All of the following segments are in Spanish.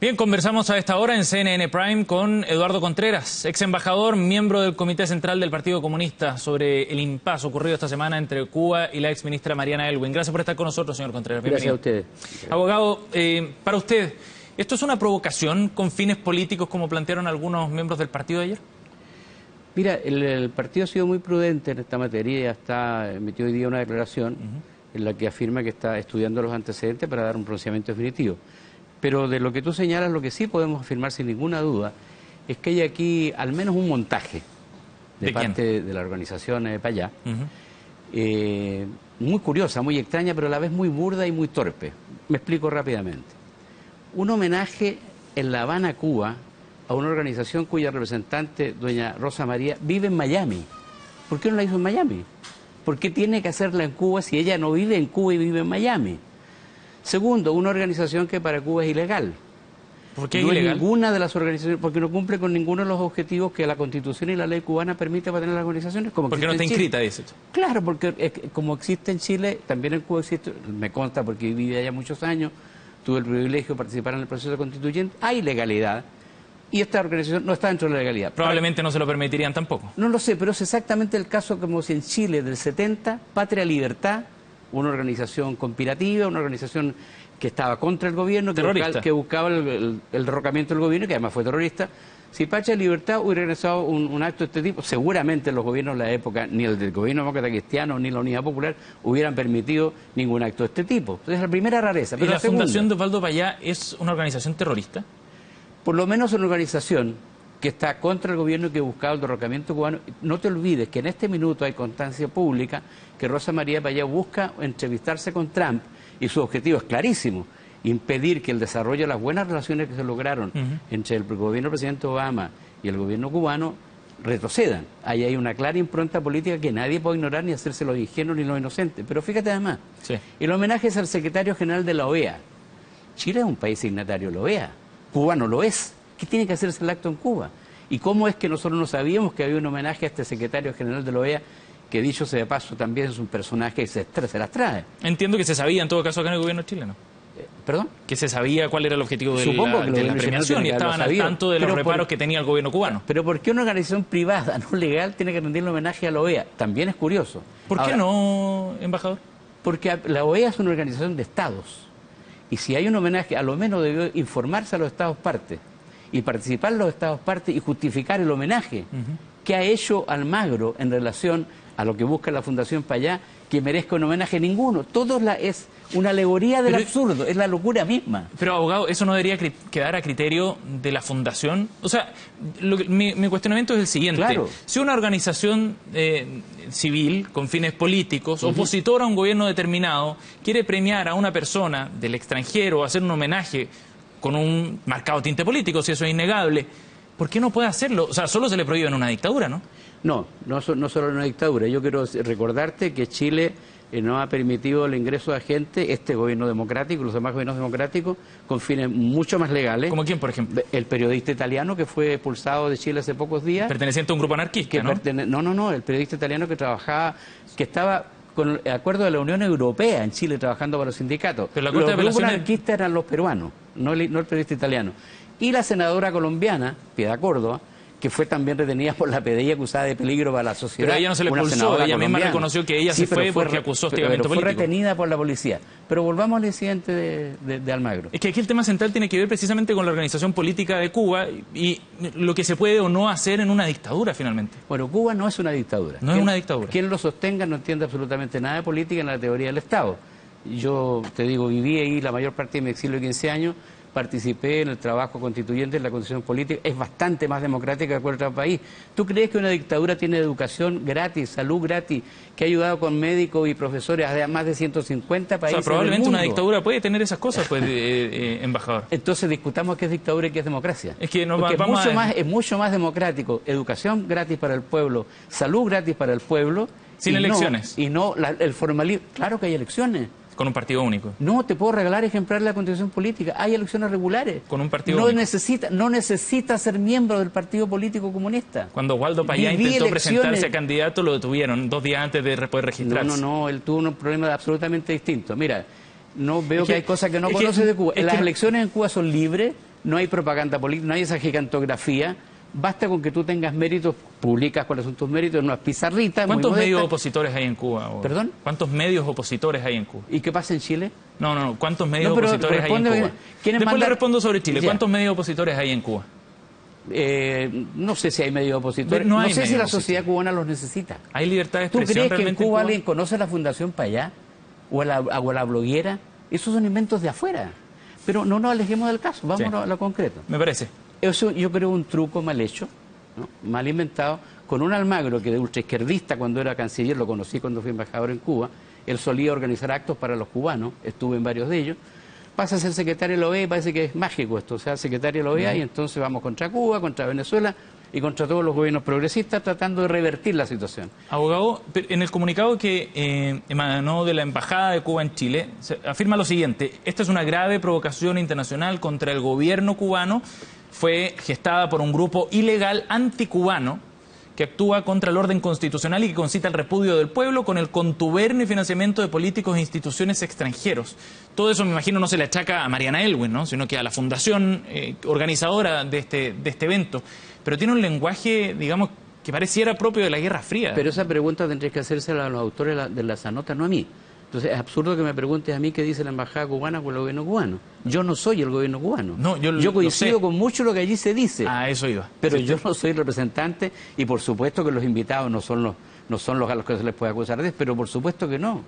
Bien, conversamos a esta hora en CNN Prime con Eduardo Contreras, ex embajador, miembro del Comité Central del Partido Comunista, sobre el impasse ocurrido esta semana entre Cuba y la ex ministra Mariana Elwin. Gracias por estar con nosotros, señor Contreras. Bienvenido. Gracias a ustedes. Abogado, para usted, ¿esto es una provocación con fines políticos como plantearon algunos miembros del partido de ayer? Mira, el partido ha sido muy prudente en esta materia y hasta emitió hoy día una declaración en la que afirma que está estudiando los antecedentes para dar un pronunciamiento definitivo. Pero de lo que tú señalas, lo que sí podemos afirmar sin ninguna duda es que hay aquí al menos un montaje de parte de la organización Payá, muy curiosa, muy extraña, pero a la vez muy burda y muy torpe. Me explico rápidamente. Un homenaje en La Habana, Cuba, a una organización cuya representante, doña Rosa María, vive en Miami. ¿Por qué no la hizo en Miami? ¿Por qué tiene que hacerla en Cuba si ella no vive en Cuba y vive en Miami? Segundo, una organización que para Cuba es ilegal. ¿Por qué es ilegal? Ninguna de las organizaciones, porque no cumple con ninguno de los objetivos que la Constitución y la ley cubana permite para tener las organizaciones. ¿Por qué no está inscrita, dice? Claro, porque como existe en Chile, también en Cuba existe, me consta porque viví allá muchos años, tuve el privilegio de participar en el proceso constituyente, hay legalidad. Y esta organización no está dentro de la legalidad. Probablemente no se lo permitirían tampoco. No lo sé, pero es exactamente el caso como si en Chile del 70, Patria Libertad, una organización conspirativa, una organización que estaba contra el gobierno, que buscaba el derrocamiento del gobierno, que además fue terrorista. Si Patria Libertad hubiera organizado un acto de este tipo, seguramente los gobiernos de la época, ni el del gobierno demócrata cristiano, ni la Unidad Popular, hubieran permitido ningún acto de este tipo. Entonces, es la primera rareza. Pero ¿y la Fundación de Osvaldo Payá es una organización terrorista? Por lo menos una organización que está contra el gobierno y que buscaba el derrocamiento cubano. No te olvides que en este minuto hay constancia pública que Rosa María Payá busca entrevistarse con Trump y su objetivo es clarísimo, impedir que el desarrollo de las buenas relaciones que se lograron entre el gobierno del presidente Obama y el gobierno cubano retrocedan. Ahí hay una clara impronta política que nadie puede ignorar ni hacerse los ingenuos ni los inocentes. Pero fíjate además, el homenaje es al secretario general de la OEA. Chile es un país signatario de la OEA. Cuba no lo es. ¿Qué tiene que hacerse el acto en Cuba? ¿Y cómo es que nosotros no sabíamos que había un homenaje a este secretario general de la OEA, que dicho sea de paso también es un personaje que se las trae? Entiendo que se sabía en todo caso acá en el gobierno chileno. ¿Perdón? Que se sabía cuál era el objetivo de la premiación y estaban al tanto de los reparos que tenía el gobierno cubano. Pero ¿por qué una organización privada, no legal, tiene que rendirle homenaje a la OEA? También es curioso. ¿Por qué no, embajador? Porque la OEA es una organización de estados. Y si hay un homenaje, a lo menos debió informarse a los estados partes y participar en los estados partes y justificar el homenaje que ha hecho Almagro en relación a lo que busca la Fundación Payá, que merezca un homenaje ninguno. Todo es una alegoría del absurdo, es la locura misma. Pero, abogado, ¿eso no debería quedar a criterio de la Fundación? O sea, mi cuestionamiento es el siguiente. Claro. Si una organización civil con fines políticos, opositora a un gobierno determinado, quiere premiar a una persona del extranjero, hacer un homenaje con un marcado tinte político, si eso es innegable, ¿por qué no puede hacerlo? O sea, solo se le prohíbe en una dictadura, ¿no? No solo en una dictadura. Yo quiero recordarte que Chile no ha permitido el ingreso de gente, este gobierno democrático, los demás gobiernos democráticos, con fines mucho más legales. ¿Como quién, por ejemplo? El periodista italiano que fue expulsado de Chile hace pocos días. Perteneciente a un grupo anarquista, ¿no? No, el periodista italiano que trabajaba, que estaba con el acuerdo de la Unión Europea en Chile trabajando para los sindicatos. Pero los grupos anarquistas eran los peruanos, no el periodista italiano. Y la senadora colombiana, Piedad Córdoba, que fue también retenida por la PDI acusada de peligro para la sociedad. Pero a ella no se le expulsó, ella misma reconoció que ella se fue porque acusó hostigamiento político. Fue retenida por la policía. Pero volvamos al incidente de Almagro. Es que aquí el tema central tiene que ver precisamente con la organización política de Cuba y lo que se puede o no hacer en una dictadura, finalmente. Bueno, Cuba no es una dictadura. No es una dictadura. Quien lo sostenga no entiende absolutamente nada de política en la teoría del Estado. Yo te digo, viví ahí la mayor parte de mi exilio de 15 años, participé en el trabajo constituyente, en la constitución política, es bastante más democrática que cualquier otro país. ¿Tú crees que una dictadura tiene educación gratis, salud gratis, que ha ayudado con médicos y profesores a más de 150 países? O sea, probablemente del mundo? Una dictadura puede tener esas cosas, pues, embajador. Entonces discutamos qué es dictadura y qué es democracia. Es que es mucho más democrático, educación gratis para el pueblo, salud gratis para el pueblo. Sin elecciones. El formalismo. Claro que hay elecciones. Con un partido único. No, te puedo regalar ejemplares de la Constitución Política. Hay elecciones regulares. Con un partido único. No necesita ser miembro del Partido Político Comunista. Cuando Osvaldo Payá intentó presentarse a candidato, lo detuvieron 2 días antes de poder registrarse. No, él tuvo un problema absolutamente distinto. Mira, no veo que hay cosas que no conoces de Cuba. Las elecciones en Cuba son libres, no hay propaganda política, no hay esa gigantografía. Basta con que tú tengas méritos, publicas cuáles son tus méritos en unas pizarritas. ¿Cuántos medios opositores hay en Cuba? ¿Perdón? ¿Cuántos medios opositores hay en Cuba? ¿Y qué pasa en Chile? No. ¿Cuántos medios opositores hay en Cuba? Después le respondo sobre Chile. ¿Cuántos medios opositores hay en Cuba? No sé si hay medios opositores. No sé si la sociedad cubana los necesita. ¿Hay libertad de expresión? ¿Tú crees que en Cuba alguien conoce la Fundación Payá o a la bloguera? Esos son inventos de afuera. Pero no nos alejemos del caso, vamos a lo concreto. Me parece. Eso yo creo un truco mal hecho, ¿no? Mal inventado, con un Almagro que de ultraizquierdista cuando era canciller, lo conocí cuando fui embajador en Cuba, él solía organizar actos para los cubanos, estuve en varios de ellos, pasa a ser secretario de la OEA y parece que es mágico esto, o sea, secretario de la OEA y entonces vamos contra Cuba, contra Venezuela y contra todos los gobiernos progresistas tratando de revertir la situación. Abogado, en el comunicado que emanó de la Embajada de Cuba en Chile, se afirma lo siguiente: esta es una grave provocación internacional contra el gobierno cubano, fue gestada por un grupo ilegal anticubano que actúa contra el orden constitucional y que concita el repudio del pueblo con el contubernio y financiamiento de políticos e instituciones extranjeros. Todo eso, me imagino, no se le achaca a Mariana Elwin, ¿no?, sino que a la fundación organizadora de este evento. Pero tiene un lenguaje, digamos, que pareciera propio de la Guerra Fría. Pero esa pregunta tendréis que hacérsela a los autores de la nota, no a mí. Entonces es absurdo que me preguntes a mí qué dice la embajada cubana con el gobierno cubano. Yo no soy el gobierno cubano. No, yo coincido con mucho lo que allí se dice. Ah, eso iba. Pero yo no soy el representante y por supuesto que los invitados no son los a los que se les puede acusar de eso, pero por supuesto que no.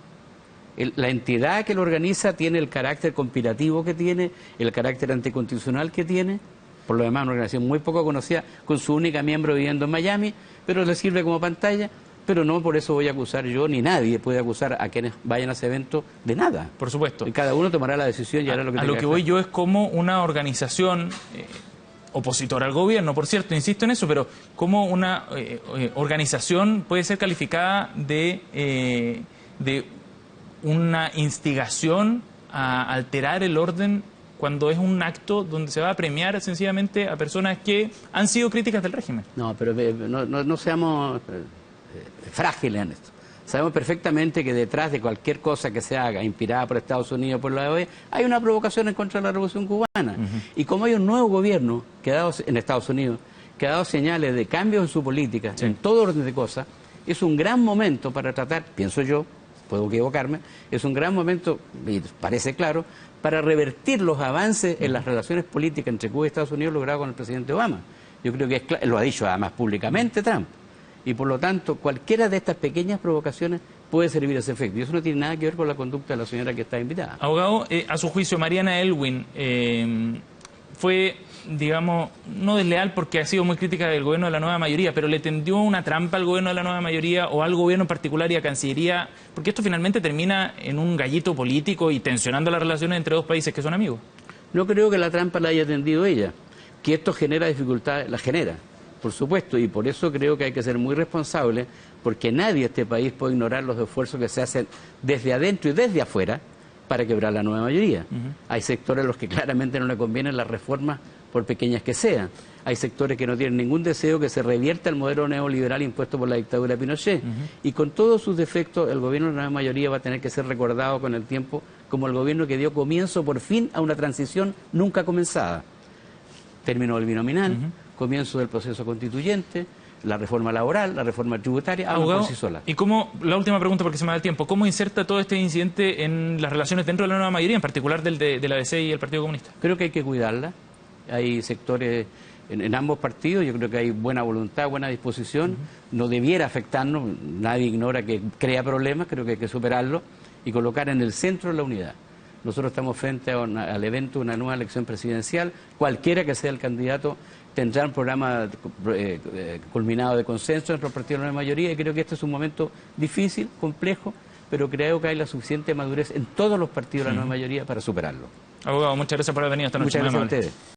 La entidad que lo organiza tiene el carácter conspirativo que tiene, el carácter anticonstitucional que tiene. Por lo demás, una organización muy poco conocida, con su única miembro viviendo en Miami, pero le sirve como pantalla. Pero no por eso voy a acusar yo, ni nadie puede acusar a quienes vayan a ese evento de nada. Por supuesto. Y cada uno tomará la decisión y hará lo que tenga que hacer. A lo que voy yo es como una organización opositora al gobierno, por cierto, insisto en eso, pero como una organización puede ser calificada de una instigación a alterar el orden cuando es un acto donde se va a premiar sencillamente a personas que han sido críticas del régimen. No, pero no seamos frágiles en esto. Sabemos perfectamente que detrás de cualquier cosa que se haga inspirada por Estados Unidos, por la OEA, hay una provocación en contra de la Revolución Cubana. Y como hay un nuevo gobierno que ha dado, en Estados Unidos, que ha dado señales de cambios en su política, en todo orden de cosas, es un gran momento para tratar, pienso yo, puedo equivocarme, es un gran momento, y parece claro, para revertir los avances en las relaciones políticas entre Cuba y Estados Unidos logrados con el presidente Obama. Yo creo que lo ha dicho además públicamente Trump. Y por lo tanto, cualquiera de estas pequeñas provocaciones puede servir a ese efecto. Y eso no tiene nada que ver con la conducta de la señora que está invitada. Abogado, a su juicio, Mariana Elwin fue, digamos, no desleal porque ha sido muy crítica del gobierno de la nueva mayoría, pero le tendió una trampa al gobierno de la nueva mayoría o al gobierno en particular y a Cancillería, porque esto finalmente termina en un gallito político y tensionando las relaciones entre dos países que son amigos. No creo que la trampa la haya tendido ella. Que esto genera dificultades, la genera. Por supuesto, y por eso creo que hay que ser muy responsable, porque nadie en este país puede ignorar los esfuerzos que se hacen desde adentro y desde afuera para quebrar la nueva mayoría. Hay sectores a los que claramente no le convienen las reformas, por pequeñas que sean. Hay sectores que no tienen ningún deseo que se revierta el modelo neoliberal impuesto por la dictadura de Pinochet. Y con todos sus defectos, el gobierno de la nueva mayoría va a tener que ser recordado con el tiempo como el gobierno que dio comienzo por fin a una transición nunca comenzada. Término del binominal, comienzo del proceso constituyente, la reforma laboral, la reforma tributaria, abogado, por sí sola. Y cómo, la última pregunta porque se me da el tiempo, ¿cómo inserta todo este incidente en las relaciones dentro de la nueva mayoría, en particular de la DC y el Partido Comunista? Creo que hay que cuidarla. Hay sectores en ambos partidos, yo creo que hay buena voluntad, buena disposición. No debiera afectarnos, nadie ignora que crea problemas, creo que hay que superarlo y colocar en el centro la unidad. Nosotros estamos frente al evento de una nueva elección presidencial. Cualquiera que sea el candidato tendrá un programa culminado de consenso entre los partidos de la nueva mayoría y creo que este es un momento difícil, complejo, pero creo que hay la suficiente madurez en todos los partidos de la nueva mayoría para superarlo. Abogado, muchas gracias por haber venido esta noche. Muchas gracias a ustedes.